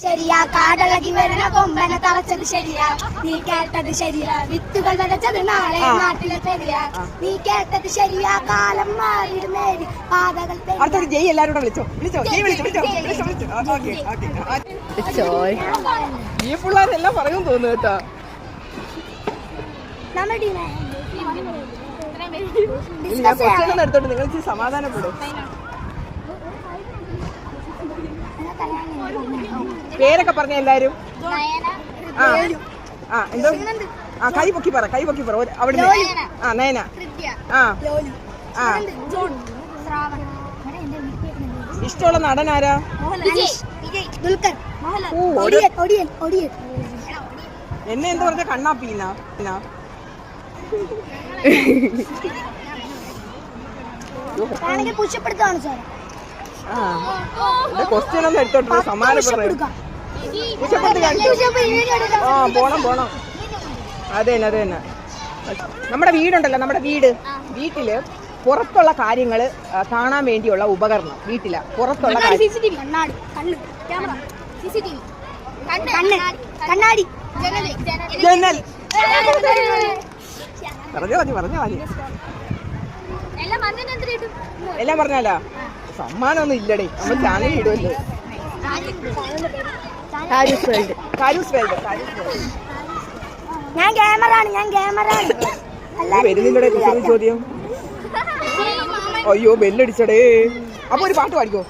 ശരിയാ കാടളകി വരുന്ന കൊമ്പനെ തളച്ചത് ശരിയാ നീ കേട്ടത് ശരിയാ വിത്തുകൾ വിതച്ചത് നാളെ നാട്ടിലെ ശരിയാ നീ കേട്ടത് ശരിയാ കാലം മാറിയിടുന്നേരി പാതകൾ ഈ പിള്ളേരെല്ലാം പറയും തോന്നുന്നു കേട്ടോ. ഞാൻ കുറച്ചൊന്നും എടുത്തോട്ട് നിങ്ങൾ സമാധാനപ്പെടും. പേരൊക്കെ പറഞ്ഞ എല്ലാരും എന്തോ കൈ പൊക്കി പറ അവിടുന്ന്. നയന ഇഷ്ടമുള്ള നടൻ ആരാ? എന്നെ എന്ത് പറഞ്ഞ കണ്ണാപ്പീന ക്വസ്റ്റ്യൻ ഒന്നും എടുത്തോട്ട് സമാധാനപ്പെടുന്നത്. പോണം അതെ തന്നെ. നമ്മുടെ വീടുണ്ടല്ലോ, നമ്മുടെ വീട്ടില് പുറത്തുള്ള കാര്യങ്ങൾ കാണാൻ വേണ്ടിയുള്ള ഉപകരണം. വീട്ടില് പുറത്തുള്ള ജനൽ. പറഞ്ഞോ എല്ലാം പറഞ്ഞാലോ? സമ്മാനമൊന്നും ഇല്ലടേ, നമ്മൾ ചാനൽ ഇടുമല്ലോ. വരുന്നില്ലടേ ചോദ്യം. അയ്യോ ബെല്ലടിച്ചടേ. അപ്പൊ ഒരു പാട്ട് പാടിക്കോ.